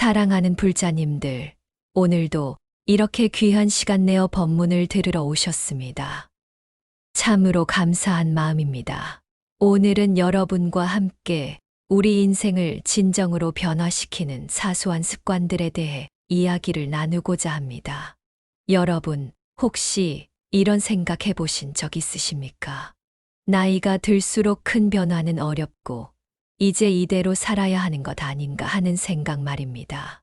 사랑하는 불자님들, 오늘도 이렇게 귀한 시간 내어 법문을 들으러 오셨습니다. 참으로 감사한 마음입니다. 오늘은 여러분과 함께 우리 인생을 진정으로 변화시키는 사소한 습관들에 대해 이야기를 나누고자 합니다. 여러분, 혹시 이런 생각 해보신 적 있으십니까? 나이가 들수록 큰 변화는 어렵고 이제 이대로 살아야 하는 것 아닌가 하는 생각 말입니다.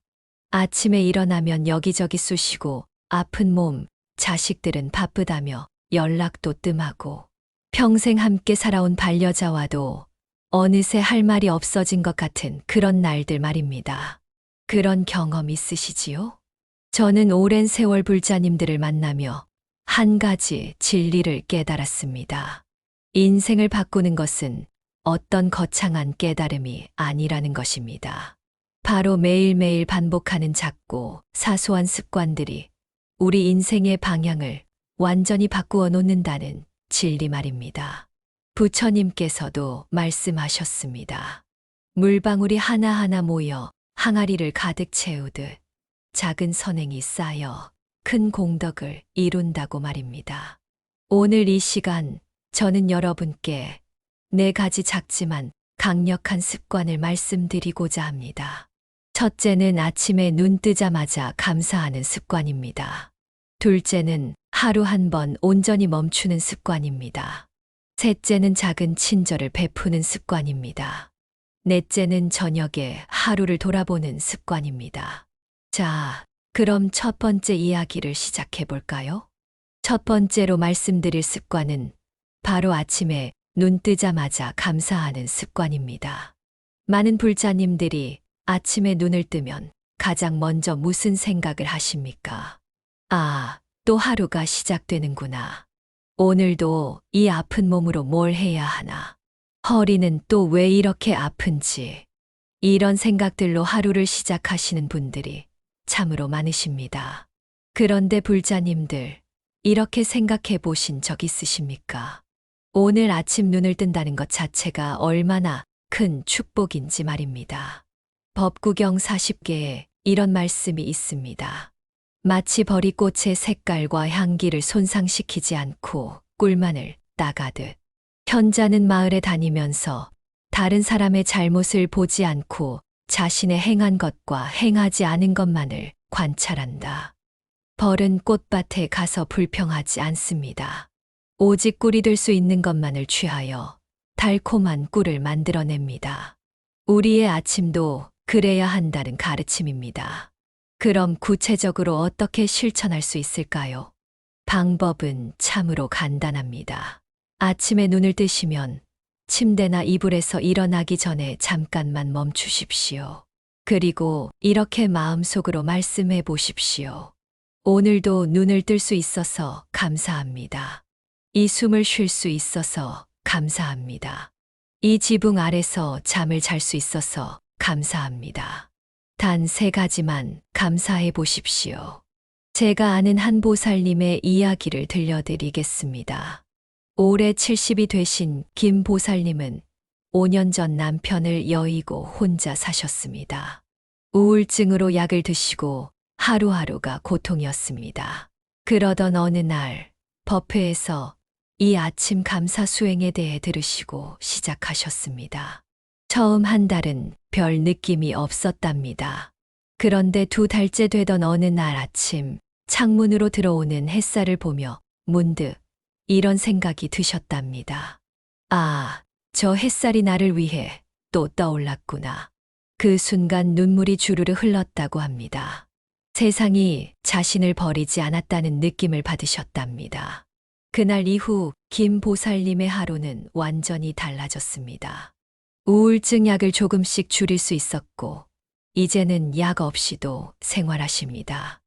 아침에 일어나면 여기저기 쑤시고 아픈 몸, 자식들은 바쁘다며 연락도 뜸하고 평생 함께 살아온 반려자와도 어느새 할 말이 없어진 것 같은 그런 날들 말입니다. 그런 경험 있으시지요? 저는 오랜 세월 불자님들을 만나며 한 가지 진리를 깨달았습니다. 인생을 바꾸는 것은 어떤 거창한 깨달음이 아니라는 것입니다. 바로 매일매일 반복하는 작고 사소한 습관들이 우리 인생의 방향을 완전히 바꾸어 놓는다는 진리 말입니다. 부처님께서도 말씀하셨습니다. 물방울이 하나하나 모여 항아리를 가득 채우듯 작은 선행이 쌓여 큰 공덕을 이룬다고 말입니다. 오늘 이 시간 저는 여러분께 4가지 작지만 강력한 습관을 말씀드리고자 합니다. 첫째는 아침에 눈 뜨자마자 감사하는 습관입니다. 둘째는 하루 한 번 온전히 멈추는 습관입니다. 셋째는 작은 친절을 베푸는 습관입니다. 넷째는 저녁에 하루를 돌아보는 습관입니다. 자, 그럼 첫 번째 이야기를 시작해 볼까요? 첫 번째로 말씀드릴 습관은 바로 아침에 눈 뜨자마자 감사하는 습관입니다. 많은 불자님들이 아침에 눈을 뜨면 가장 먼저 무슨 생각을 하십니까? 아, 또 하루가 시작되는구나. 오늘도 이 아픈 몸으로 뭘 해야 하나? 허리는 또 왜 이렇게 아픈지. 이런 생각들로 하루를 시작하시는 분들이 참으로 많으십니다. 그런데 불자님들, 이렇게 생각해 보신 적 있으십니까? 오늘 아침 눈을 뜬다는 것 자체가 얼마나 큰 축복인지 말입니다. 법구경 40개에 이런 말씀이 있습니다. 마치 버리꽃의 색깔과 향기를 손상시키지 않고 꿀만을 따가듯 현자는 마을에 다니면서 다른 사람의 잘못을 보지 않고 자신의 행한 것과 행하지 않은 것만을 관찰한다. 벌은 꽃밭에 가서 불평하지 않습니다. 오직 꿀이 될 수 있는 것만을 취하여 달콤한 꿀을 만들어냅니다. 우리의 아침도 그래야 한다는 가르침입니다. 그럼 구체적으로 어떻게 실천할 수 있을까요? 방법은 참으로 간단합니다. 아침에 눈을 뜨시면 침대나 이불에서 일어나기 전에 잠깐만 멈추십시오. 그리고 이렇게 마음속으로 말씀해 보십시오. 오늘도 눈을 뜰 수 있어서 감사합니다. 이 숨을 쉴 수 있어서 감사합니다. 이 지붕 아래서 잠을 잘 수 있어서 감사합니다. 단 3가지만 감사해 보십시오. 제가 아는 한 보살님의 이야기를 들려드리겠습니다. 올해 70이 되신 김 보살님은 5년 전 남편을 여의고 혼자 사셨습니다. 우울증으로 약을 드시고 하루하루가 고통이었습니다. 그러던 어느 날 법회에서 이 아침 감사 수행에 대해 들으시고 시작하셨습니다. 처음 한 달은 별 느낌이 없었답니다. 그런데 2달째 되던 어느 날 아침 창문으로 들어오는 햇살을 보며 문득 이런 생각이 드셨답니다. 아, 저 햇살이 나를 위해 또 떠올랐구나. 그 순간 눈물이 주르르 흘렀다고 합니다. 세상이 자신을 버리지 않았다는 느낌을 받으셨답니다. 그날 이후 김 보살님의 하루는 완전히 달라졌습니다. 우울증 약을 조금씩 줄일 수 있었고, 이제는 약 없이도 생활하십니다.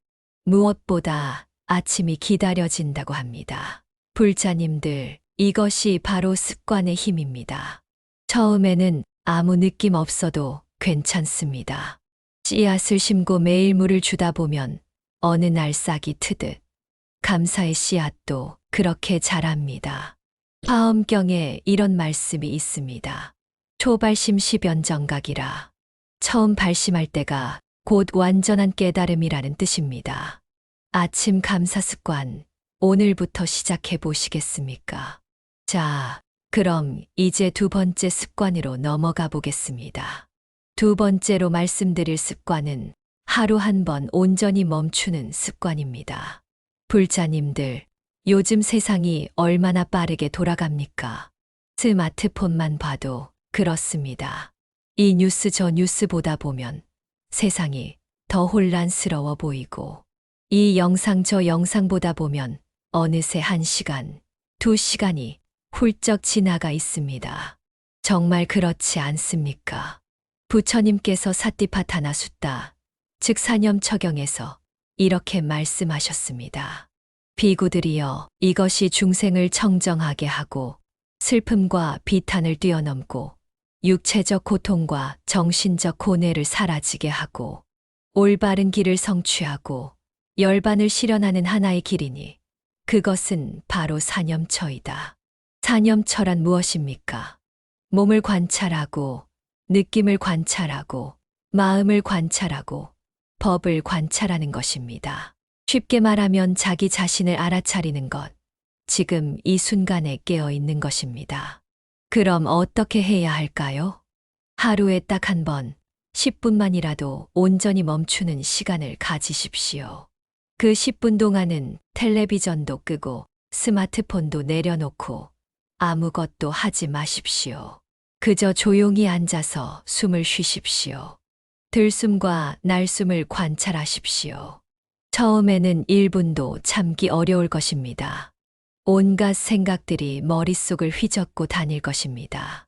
무엇보다 아침이 기다려진다고 합니다. 불자님들, 이것이 바로 습관의 힘입니다. 처음에는 아무 느낌 없어도 괜찮습니다. 씨앗을 심고 매일 물을 주다 보면 어느 날 싹이 트듯 감사의 씨앗도 그렇게 자랍니다. 화엄경에 이런 말씀이 있습니다. 초발심 시변정각이라. 처음 발심할 때가 곧 완전한 깨달음이라는 뜻입니다. 아침 감사 습관, 오늘부터 시작해 보시겠습니까? 자, 그럼 이제 두 번째 습관으로 넘어가 보겠습니다. 두 번째로 말씀드릴 습관은 하루 한 번 온전히 멈추는 습관입니다. 불자님들, 요즘 세상이 얼마나 빠르게 돌아갑니까? 스마트폰만 봐도 그렇습니다. 이 뉴스 저 뉴스 보다 보면 세상이 더 혼란스러워 보이고, 이 영상 저 영상 보다 보면 어느새 1시간, 2시간이 훌쩍 지나가 있습니다. 정말 그렇지 않습니까? 부처님께서 사띠파타나 숫다, 즉 사념처경에서 이렇게 말씀하셨습니다. 비구들이여, 이것이 중생을 청정하게 하고 슬픔과 비탄을 뛰어넘고 육체적 고통과 정신적 고뇌를 사라지게 하고 올바른 길을 성취하고 열반을 실현하는 하나의 길이니 그것은 바로 사념처이다. 사념처란 무엇입니까? 몸을 관찰하고 느낌을 관찰하고 마음을 관찰하고 법을 관찰하는 것입니다. 쉽게 말하면 자기 자신을 알아차리는 것, 지금 이 순간에 깨어 있는 것입니다. 그럼 어떻게 해야 할까요? 하루에 딱 한 번, 10분만이라도 온전히 멈추는 시간을 가지십시오. 그 10분 동안은 텔레비전도 끄고 스마트폰도 내려놓고 아무것도 하지 마십시오. 그저 조용히 앉아서 숨을 쉬십시오. 들숨과 날숨을 관찰하십시오. 처음에는 1분도 참기 어려울 것입니다. 온갖 생각들이 머릿속을 휘젓고 다닐 것입니다.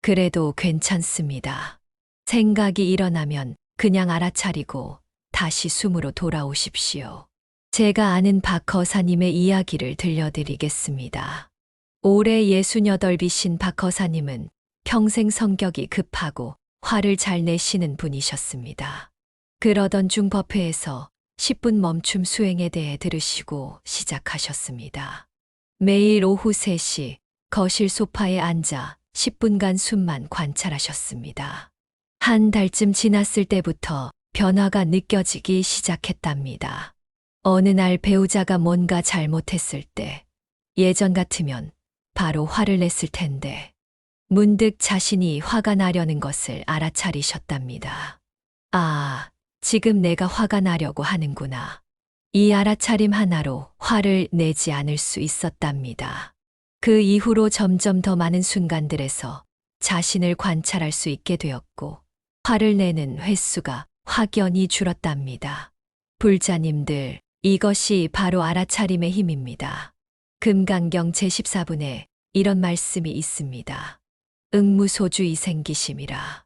그래도 괜찮습니다. 생각이 일어나면 그냥 알아차리고 다시 숨으로 돌아오십시오. 제가 아는 박허사님의 이야기를 들려드리겠습니다. 올해 68이신 박허사님은 평생 성격이 급하고 화를 잘 내시는 분이셨습니다. 그러던 중 법회에서 10분 멈춤 수행에 대해 들으시고 시작하셨습니다. 매일 오후 3시 거실 소파에 앉아 10분간 숨만 관찰하셨습니다. 한 달쯤 지났을 때부터 변화가 느껴지기 시작했답니다. 어느 날 배우자가 뭔가 잘못했을 때 예전 같으면 바로 화를 냈을 텐데 문득 자신이 화가 나려는 것을 알아차리셨답니다. 아, 지금 내가 화가 나려고 하는구나. 이 알아차림 하나로 화를 내지 않을 수 있었답니다. 그 이후로 점점 더 많은 순간들에서 자신을 관찰할 수 있게 되었고 화를 내는 횟수가 확연히 줄었답니다. 불자님들, 이것이 바로 알아차림의 힘입니다. 금강경 제14분에 이런 말씀이 있습니다. 응무소주의 생기심이라.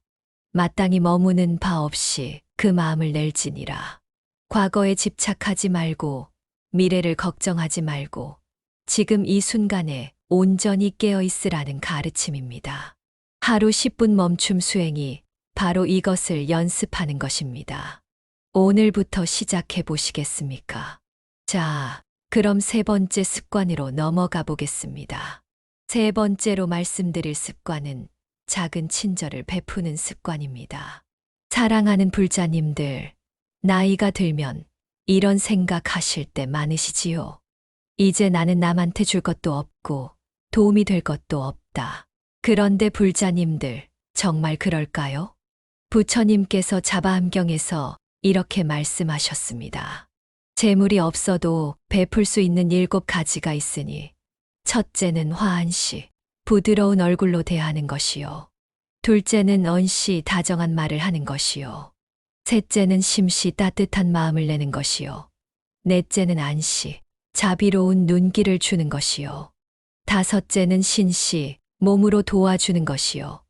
마땅히 머무는 바 없이 그 마음을 낼지니라. 과거에 집착하지 말고 미래를 걱정하지 말고 지금 이 순간에 온전히 깨어 있으라는 가르침입니다. 하루 10분 멈춤 수행이 바로 이것을 연습하는 것입니다. 오늘부터 시작해 보시겠습니까? 자, 그럼 세 번째 습관으로 넘어가 보겠습니다. 세 번째로 말씀드릴 습관은 작은 친절을 베푸는 습관입니다. 사랑하는 불자님들, 나이가 들면 이런 생각하실 때 많으시지요? 이제 나는 남한테 줄 것도 없고 도움이 될 것도 없다. 그런데 불자님들, 정말 그럴까요? 부처님께서 자바암경에서 이렇게 말씀하셨습니다. 재물이 없어도 베풀 수 있는 7가지가 있으니 첫째는 화한시, 부드러운 얼굴로 대하는 것이요. 둘째는 언시, 다정한 말을 하는 것이요. 셋째는 심시, 따뜻한 마음을 내는 것이요. 넷째는 안시, 자비로운 눈길을 주는 것이요. 다섯째는 신시, 몸으로 도와주는 것이요.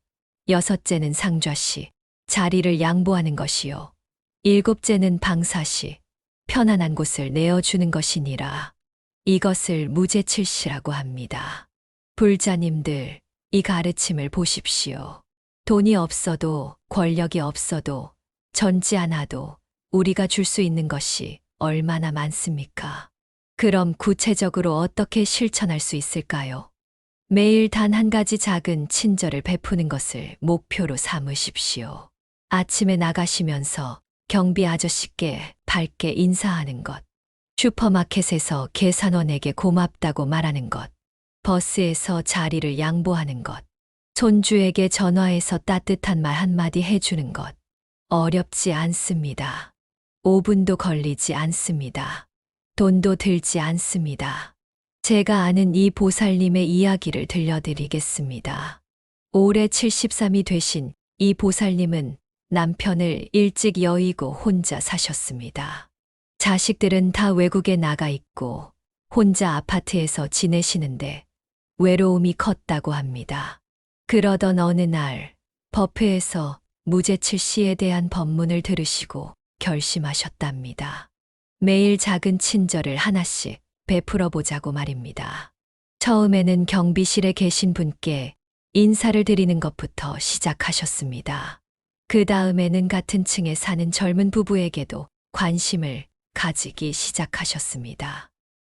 여섯째는 상좌시, 자리를 양보하는 것이요. 일곱째는 방사시, 편안한 곳을 내어주는 것이니라. 이것을 무제칠시라고 합니다. 불자님들, 이 가르침을 보십시오. 돈이 없어도 권력이 없어도 전지 않아도 우리가 줄 수 있는 것이 얼마나 많습니까? 그럼 구체적으로 어떻게 실천할 수 있을까요? 매일 단 한 가지 작은 친절을 베푸는 것을 목표로 삼으십시오. 아침에 나가시면서 경비 아저씨께 밝게 인사하는 것, 슈퍼마켓에서 계산원에게 고맙다고 말하는 것, 버스에서 자리를 양보하는 것, 손주에게 전화해서 따뜻한 말 한마디 해주는 것. 어렵지 않습니다. 5분도 걸리지 않습니다. 돈도 들지 않습니다. 제가 아는 이 보살님의 이야기를 들려드리겠습니다. 올해 73이 되신 이 보살님은 남편을 일찍 여의고 혼자 사셨습니다. 자식들은 다 외국에 나가 있고 혼자 아파트에서 지내시는데 외로움이 컸다고 합니다. 그러던 어느 날 법회에서 무죄칠 시에 대한 법문을 들으시고 결심하셨답니다. 매일 작은 친절을 하나씩 베풀어 보자고 말입니다. 처음에는 경비실에 계신 분께 인사를 드리는 것부터 시작하셨습니다. 그 다음에는 같은 층에 사는 젊은 부부에게도 관심을 가지기 시작하셨습니다.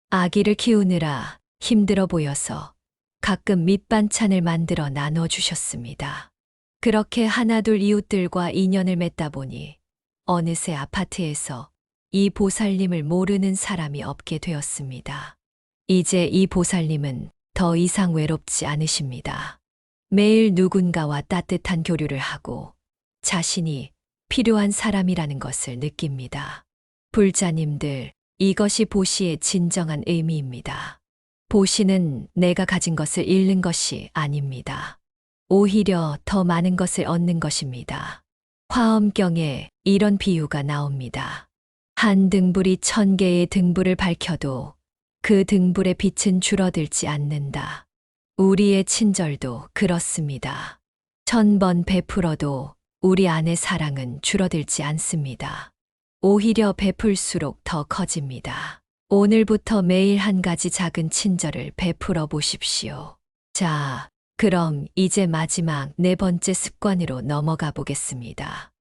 아기를 키우느라 힘들어 보여서 가끔 밑반찬을 만들어 나눠주셨습니다. 그렇게 하나둘 이웃들과 인연을 맺다 보니 어느새 아파트에서 이 보살님을 모르는 사람이 없게 되었습니다. 이제 이 보살님은 더 이상 외롭지 않으십니다. 매일 누군가와 따뜻한 교류를 하고 자신이 필요한 사람이라는 것을 느낍니다. 불자님들, 이것이 보시의 진정한 의미입니다. 보시는 내가 가진 것을 잃는 것이 아닙니다. 오히려 더 많은 것을 얻는 것입니다. 화엄경에 이런 비유가 나옵니다. 한 등불이 1000개의 등불을 밝혀도 그 등불의 빛은 줄어들지 않는다. 우리의 친절도 그렇습니다. 1000번 베풀어도 우리 안의 사랑은 줄어들지 않습니다. 오히려 베풀수록 더 커집니다. 오늘부터 매일 한 가지 작은 친절을 베풀어 보십시오. 자, 그럼 이제 마지막 4번째 습관으로 넘어가 보겠습니다.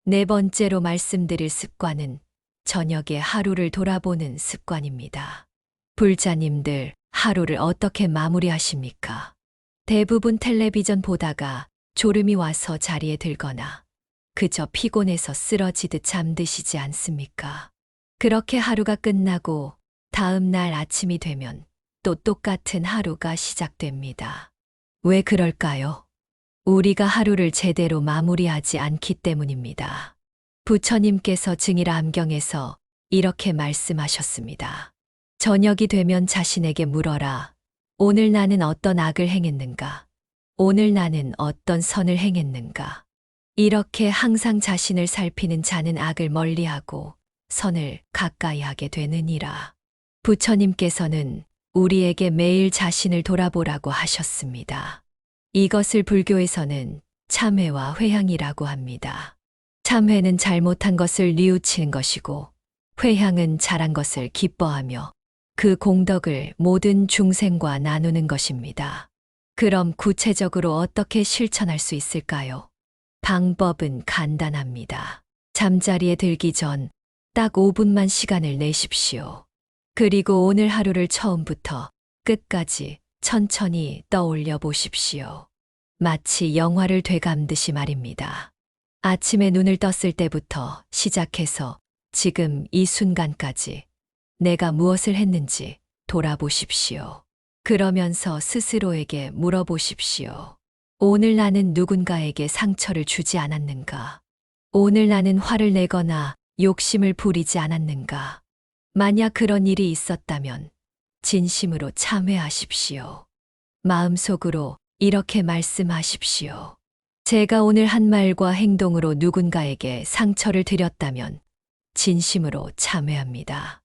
4번째로 말씀드릴 습관은 저녁에 하루를 돌아보는 습관입니다. 불자님들, 하루를 어떻게 마무리하십니까? 대부분 텔레비전 보다가 졸음이 와서 자리에 들거나 그저 피곤해서 쓰러지듯 잠드시지 않습니까? 그렇게 하루가 끝나고 다음 날 아침이 되면 또 똑같은 하루가 시작됩니다. 왜 그럴까요? 우리가 하루를 제대로 마무리하지 않기 때문입니다. 부처님께서 증일 암경에서 이렇게 말씀하셨습니다. 저녁이 되면 자신에게 물어라. 오늘 나는 어떤 악을 행했는가? 오늘 나는 어떤 선을 행했는가? 이렇게 항상 자신을 살피는 자는 악을 멀리하고 선을 가까이 하게 되느니라. 부처님께서는 우리에게 매일 자신을 돌아보라고 하셨습니다. 이것을 불교에서는 참회와 회향이라고 합니다. 참회는 잘못한 것을 뉘우치는 것이고 회향은 잘한 것을 기뻐하며 그 공덕을 모든 중생과 나누는 것입니다. 그럼 구체적으로 어떻게 실천할 수 있을까요? 방법은 간단합니다. 잠자리에 들기 전 딱 5분만 시간을 내십시오. 그리고 오늘 하루를 처음부터 끝까지 천천히 떠올려 보십시오. 마치 영화를 되감듯이 말입니다. 아침에 눈을 떴을 때부터 시작해서 지금 이 순간까지 내가 무엇을 했는지 돌아보십시오. 그러면서 스스로에게 물어보십시오. 오늘 나는 누군가에게 상처를 주지 않았는가? 오늘 나는 화를 내거나 욕심을 부리지 않았는가? 만약 그런 일이 있었다면 진심으로 참회하십시오. 마음속으로 이렇게 말씀하십시오. 제가 오늘 한 말과 행동으로 누군가에게 상처를 드렸다면 진심으로 참회합니다.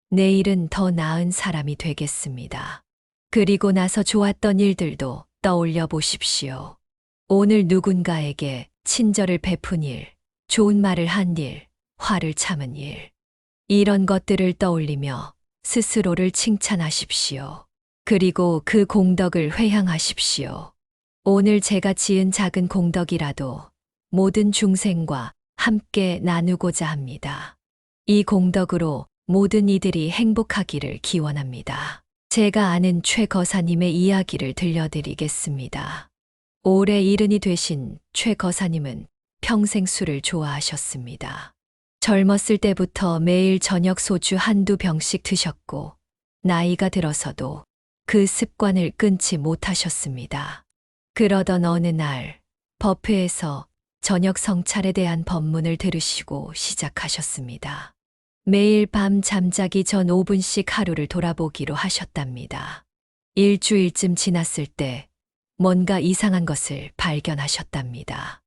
내일은 더 나은 사람이 되겠습니다. 그리고 나서 좋았던 일들도 떠올려 보십시오. 오늘 누군가에게 친절을 베푼 일, 좋은 말을 한 일, 화를 참은 일. 이런 것들을 떠올리며 스스로를 칭찬하십시오. 그리고 그 공덕을 회향하십시오. 오늘 제가 지은 작은 공덕이라도 모든 중생과 함께 나누고자 합니다. 이 공덕으로 모든 이들이 행복하기를 기원합니다. 제가 아는 최 거사님의 이야기를 들려드리겠습니다. 올해 70이 되신 최 거사님은 평생 술을 좋아하셨습니다. 젊었을 때부터 매일 저녁 소주 한두 병씩 드셨고, 나이가 들어서도 그 습관을 끊지 못하셨습니다. 그러던 어느 날, 법회에서 저녁 성찰에 대한 법문을 들으시고 시작하셨습니다. 매일 밤 잠자기 전 5분씩 하루를 돌아보기로 하셨답니다. 일주일쯤 지났을 때 뭔가 이상한 것을 발견하셨답니다.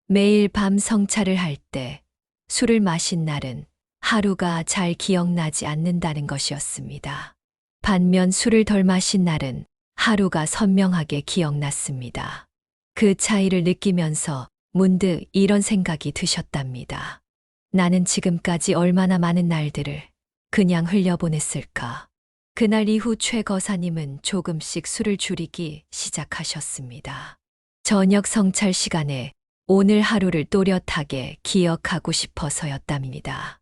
매일 밤 성찰을 할 때 술을 마신 날은 하루가 잘 기억나지 않는다는 것이었습니다. 반면 술을 덜 마신 날은 하루가 선명하게 기억났습니다. 그 차이를 느끼면서 문득 이런 생각이 드셨답니다. 나는 지금까지 얼마나 많은 날들을 그냥 흘려보냈을까. 그날 이후 최 거사님은 조금씩 술을 줄이기 시작하셨습니다. 저녁 성찰 시간에 오늘 하루를 또렷하게 기억하고 싶어서였답니다.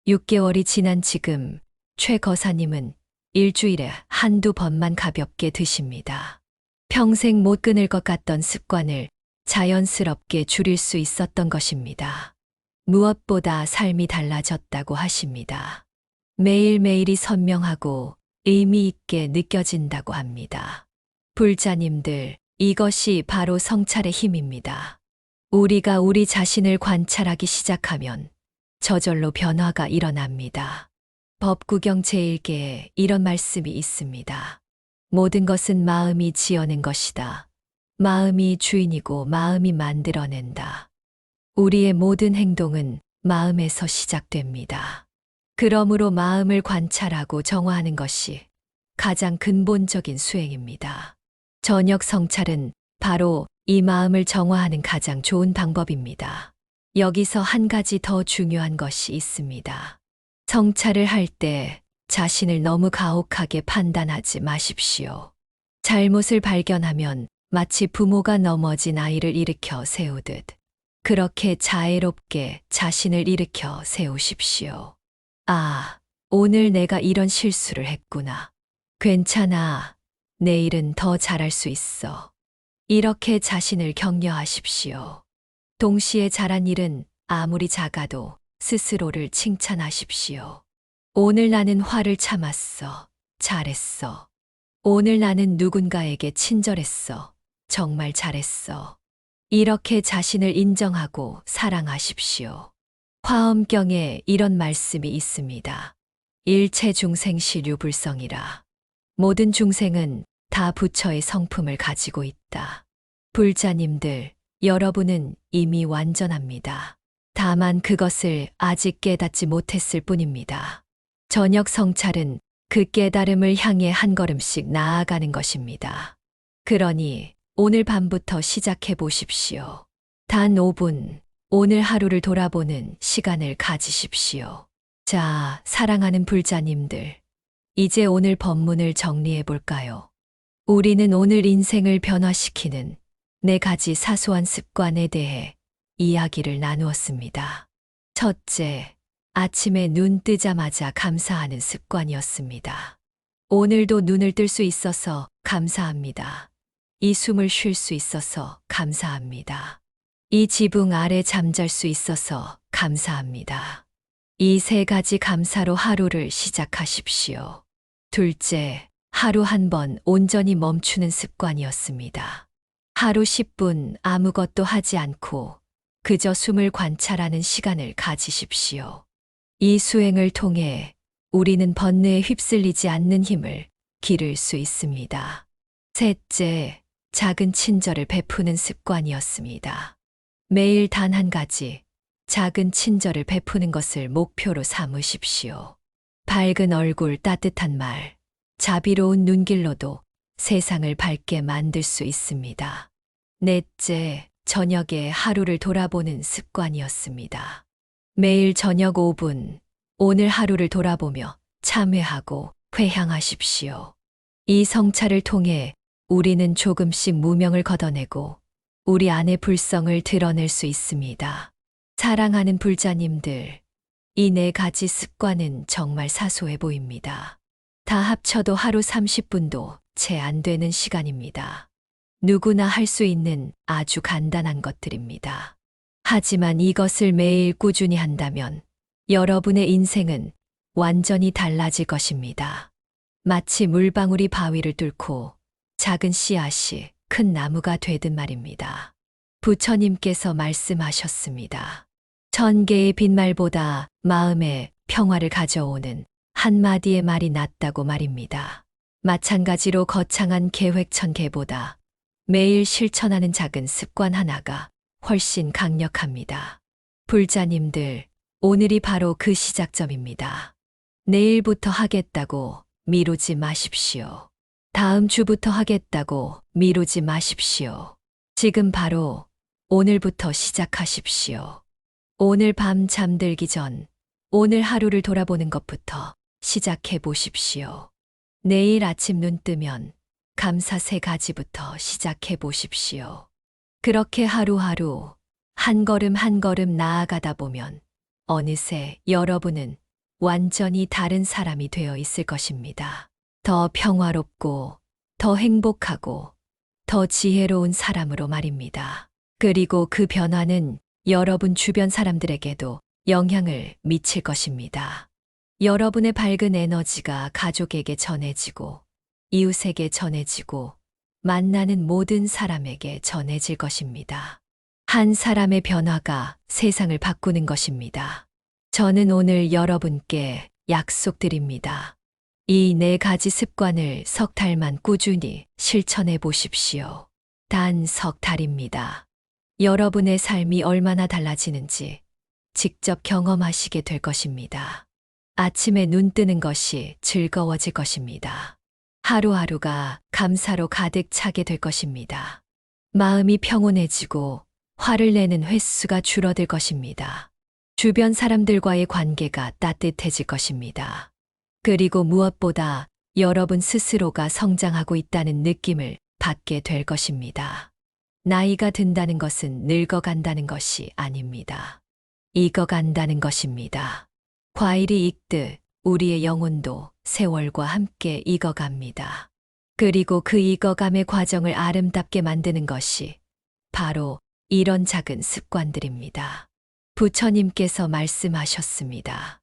6개월이 지난 지금 최 거사님은 일주일에 한두 번만 가볍게 드십니다. 평생 못 끊을 것 같던 습관을 자연스럽게 줄일 수 있었던 것입니다. 무엇보다 삶이 달라졌다고 하십니다. 매일매일이 선명하고 의미 있게 느껴진다고 합니다. 불자님들, 이것이 바로 성찰의 힘입니다. 우리가 우리 자신을 관찰하기 시작하면 저절로 변화가 일어납니다. 법구경 제1계에 이런 말씀이 있습니다. 모든 것은 마음이 지어낸 것이다. 마음이 주인이고 마음이 만들어낸다. 우리의 모든 행동은 마음에서 시작됩니다. 그러므로 마음을 관찰하고 정화하는 것이 가장 근본적인 수행입니다. 저녁 성찰은 바로 이 마음을 정화하는 가장 좋은 방법입니다. 여기서 한 가지 더 중요한 것이 있습니다. 성찰을 할 때 자신을 너무 가혹하게 판단하지 마십시오. 잘못을 발견하면 마치 부모가 넘어진 아이를 일으켜 세우듯 그렇게 자애롭게 자신을 일으켜 세우십시오. 아, 오늘 내가 이런 실수를 했구나. 괜찮아. 내일은 더 잘할 수 있어. 이렇게 자신을 격려하십시오. 동시에 잘한 일은 아무리 작아도 스스로를 칭찬하십시오. 오늘 나는 화를 참았어. 잘했어. 오늘 나는 누군가에게 친절했어. 정말 잘했어. 이렇게 자신을 인정하고 사랑하십시오. 화엄경에 이런 말씀이 있습니다. 일체 중생시 류불성이라. 모든 중생은 다 부처의 성품을 가지고 있다. 불자님들, 여러분은 이미 완전합니다. 다만 그것을 아직 깨닫지 못했을 뿐입니다. 저녁 성찰은 그 깨달음을 향해 한 걸음씩 나아가는 것입니다. 그러니 오늘 밤부터 시작해 보십시오. 단 5분, 오늘 하루를 돌아보는 시간을 가지십시오. 자, 사랑하는 불자님들, 이제 오늘 법문을 정리해 볼까요? 우리는 오늘 인생을 변화시키는 4가지 사소한 습관에 대해 이야기를 나누었습니다. 첫째, 아침에 눈 뜨자마자 감사하는 습관이었습니다. 오늘도 눈을 뜰 수 있어서 감사합니다. 이 숨을 쉴 수 있어서 감사합니다. 이 지붕 아래 잠잘 수 있어서 감사합니다. 이 3가지 감사로 하루를 시작하십시오. 둘째, 하루 한 번 온전히 멈추는 습관이었습니다. 하루 10분 아무것도 하지 않고 그저 숨을 관찰하는 시간을 가지십시오. 이 수행을 통해 우리는 번뇌에 휩쓸리지 않는 힘을 기를 수 있습니다. 셋째, 작은 친절을 베푸는 습관이었습니다. 매일 단 한 가지 작은 친절을 베푸는 것을 목표로 삼으십시오. 밝은 얼굴, 따뜻한 말, 자비로운 눈길로도 세상을 밝게 만들 수 있습니다. 넷째, 저녁에 하루를 돌아보는 습관이었습니다. 매일 저녁 5분, 오늘 하루를 돌아보며 참회하고 회향하십시오. 이 성찰을 통해 우리는 조금씩 무명을 걷어내고 우리 안의 불성을 드러낼 수 있습니다. 사랑하는 불자님들, 이 4가지 습관은 정말 사소해 보입니다. 다 합쳐도 하루 30분도 채 안 되는 시간입니다. 누구나 할 수 있는 아주 간단한 것들입니다. 하지만 이것을 매일 꾸준히 한다면 여러분의 인생은 완전히 달라질 것입니다. 마치 물방울이 바위를 뚫고 작은 씨앗이 큰 나무가 되듯 말입니다. 부처님께서 말씀하셨습니다. 1000개의 빈말보다 마음에 평화를 가져오는 한마디의 말이 낫다고 말입니다. 마찬가지로 거창한 계획 1000개보다 매일 실천하는 작은 습관 하나가 훨씬 강력합니다. 불자님들, 오늘이 바로 그 시작점입니다. 내일부터 하겠다고 미루지 마십시오. 다음 주부터 하겠다고 미루지 마십시오. 지금 바로 오늘부터 시작하십시오. 오늘 밤 잠들기 전 오늘 하루를 돌아보는 것부터 시작해 보십시오. 내일 아침 눈 뜨면 감사 3가지부터 시작해 보십시오. 그렇게 하루하루 한 걸음 한 걸음 나아가다 보면 어느새 여러분은 완전히 다른 사람이 되어 있을 것입니다. 더 평화롭고, 더 행복하고, 더 지혜로운 사람으로 말입니다. 그리고 그 변화는 여러분 주변 사람들에게도 영향을 미칠 것입니다. 여러분의 밝은 에너지가 가족에게 전해지고, 이웃에게 전해지고, 만나는 모든 사람에게 전해질 것입니다. 한 사람의 변화가 세상을 바꾸는 것입니다. 저는 오늘 여러분께 약속드립니다. 이 4가지 습관을 석 달만 꾸준히 실천해 보십시오. 단 석 달입니다. 여러분의 삶이 얼마나 달라지는지 직접 경험하시게 될 것입니다. 아침에 눈 뜨는 것이 즐거워질 것입니다. 하루하루가 감사로 가득 차게 될 것입니다. 마음이 평온해지고 화를 내는 횟수가 줄어들 것입니다. 주변 사람들과의 관계가 따뜻해질 것입니다. 그리고 무엇보다 여러분 스스로가 성장하고 있다는 느낌을 받게 될 것입니다. 나이가 든다는 것은 늙어간다는 것이 아닙니다. 익어간다는 것입니다. 과일이 익듯 우리의 영혼도 세월과 함께 익어갑니다. 그리고 그 익어감의 과정을 아름답게 만드는 것이 바로 이런 작은 습관들입니다. 부처님께서 말씀하셨습니다.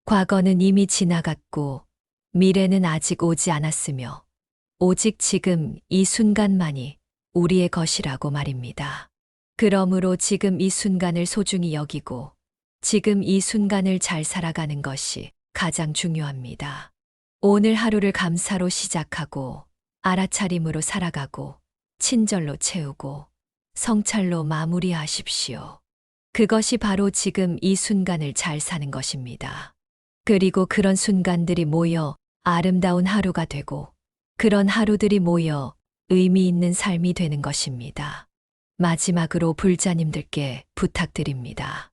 과거는 이미 지나갔고 미래는 아직 오지 않았으며 오직 지금 이 순간만이 우리의 것이라고 말입니다. 그러므로 지금 이 순간을 소중히 여기고 지금 이 순간을 잘 살아가는 것이 가장 중요합니다. 오늘 하루를 감사로 시작하고 알아차림으로 살아가고 친절로 채우고 성찰로 마무리하십시오. 그것이 바로 지금 이 순간을 잘 사는 것입니다. 그리고 그런 순간들이 모여 아름다운 하루가 되고 그런 하루들이 모여 의미 있는 삶이 되는 것입니다. 마지막으로 불자님들께 부탁드립니다.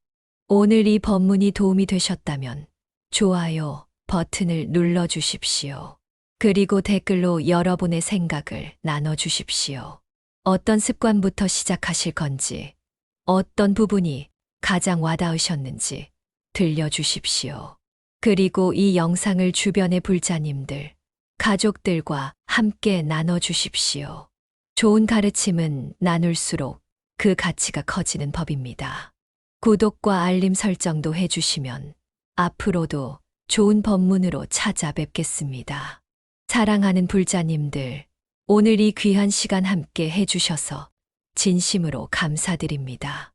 오늘 이 법문이 도움이 되셨다면 좋아요 버튼을 눌러주십시오. 그리고 댓글로 여러분의 생각을 나눠주십시오. 어떤 습관부터 시작하실 건지, 어떤 부분이 가장 와닿으셨는지 들려주십시오. 그리고 이 영상을 주변의 불자님들, 가족들과 함께 나눠주십시오. 좋은 가르침은 나눌수록 그 가치가 커지는 법입니다. 구독과 알림 설정도 해주시면 앞으로도 좋은 법문으로 찾아뵙겠습니다. 사랑하는 불자님들, 오늘 이 귀한 시간 함께 해주셔서 진심으로 감사드립니다.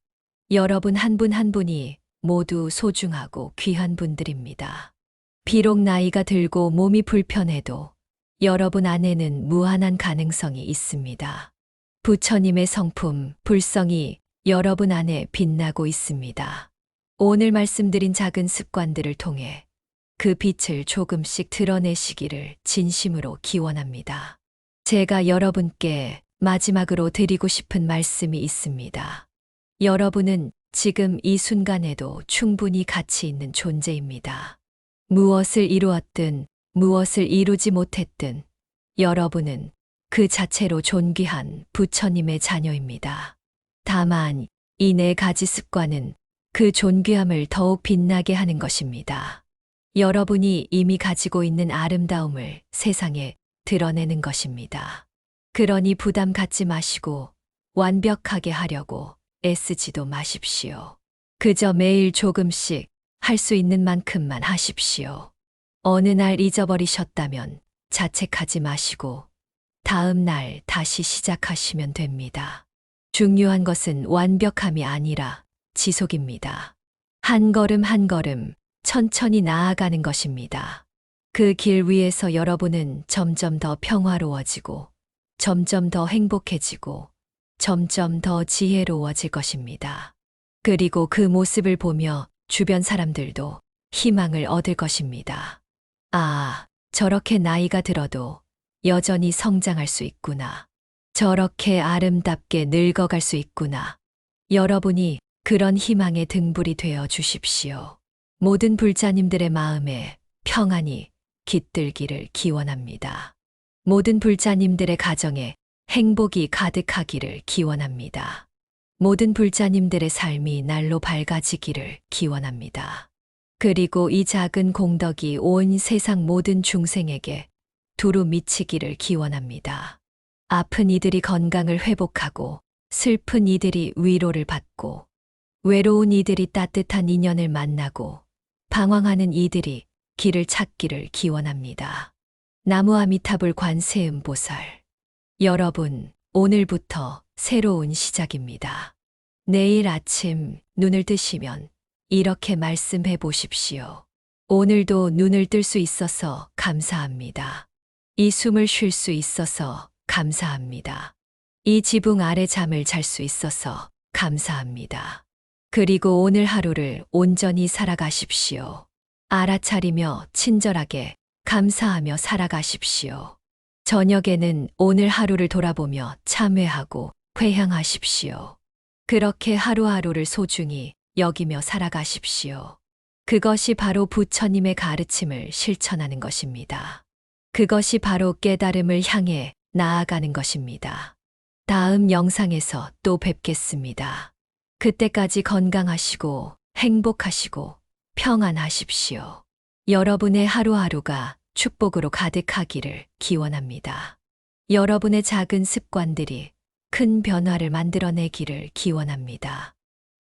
여러분 한 분 한 분이 모두 소중하고 귀한 분들입니다. 비록 나이가 들고 몸이 불편해도 여러분 안에는 무한한 가능성이 있습니다. 부처님의 성품, 불성이 여러분 안에 빛나고 있습니다. 오늘 말씀드린 작은 습관들을 통해 그 빛을 조금씩 드러내시기를 진심으로 기원합니다. 제가 여러분께 마지막으로 드리고 싶은 말씀이 있습니다. 여러분은 지금 이 순간에도 충분히 가치 있는 존재입니다. 무엇을 이루었든 무엇을 이루지 못했든 여러분은 그 자체로 존귀한 부처님의 자녀입니다. 다만 이 4가지 습관은 그 존귀함을 더욱 빛나게 하는 것입니다. 여러분이 이미 가지고 있는 아름다움을 세상에 드러내는 것입니다. 그러니 부담 갖지 마시고 완벽하게 하려고 애쓰지도 마십시오. 그저 매일 조금씩 할 수 있는 만큼만 하십시오. 어느 날 잊어버리셨다면 자책하지 마시고 다음 날 다시 시작하시면 됩니다. 중요한 것은 완벽함이 아니라 지속입니다. 한 걸음 한 걸음 천천히 나아가는 것입니다. 그 길 위에서 여러분은 점점 더 평화로워지고, 점점 더 행복해지고, 점점 더 지혜로워질 것입니다. 그리고 그 모습을 보며 주변 사람들도 희망을 얻을 것입니다. 아, 저렇게 나이가 들어도 여전히 성장할 수 있구나. 저렇게 아름답게 늙어갈 수 있구나. 여러분이 그런 희망의 등불이 되어 주십시오. 모든 불자님들의 마음에 평안이 깃들기를 기원합니다. 모든 불자님들의 가정에 행복이 가득하기를 기원합니다. 모든 불자님들의 삶이 날로 밝아지기를 기원합니다. 그리고 이 작은 공덕이 온 세상 모든 중생에게 두루 미치기를 기원합니다. 아픈 이들이 건강을 회복하고, 슬픈 이들이 위로를 받고, 외로운 이들이 따뜻한 인연을 만나고, 방황하는 이들이 길을 찾기를 기원합니다. 나무아미타불 관세음보살. 여러분, 오늘부터 새로운 시작입니다. 내일 아침 눈을 뜨시면 이렇게 말씀해 보십시오. 오늘도 눈을 뜰 수 있어서 감사합니다. 이 숨을 쉴 수 있어서 감사합니다. 이 지붕 아래 잠을 잘 수 있어서 감사합니다. 그리고 오늘 하루를 온전히 살아가십시오. 알아차리며 친절하게 감사하며 살아가십시오. 저녁에는 오늘 하루를 돌아보며 참회하고 회향하십시오. 그렇게 하루하루를 소중히 여기며 살아가십시오. 그것이 바로 부처님의 가르침을 실천하는 것입니다. 그것이 바로 깨달음을 향해 나아가는 것입니다. 다음 영상에서 또 뵙겠습니다. 그때까지 건강하시고 행복하시고 평안하십시오. 여러분의 하루하루가 축복으로 가득하기를 기원합니다. 여러분의 작은 습관들이 큰 변화를 만들어내기를 기원합니다.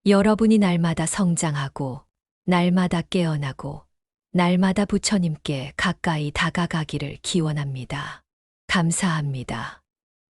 여러분이 날마다 성장하고, 날마다 깨어나고, 날마다 부처님께 가까이 다가가기를 기원합니다. 감사합니다.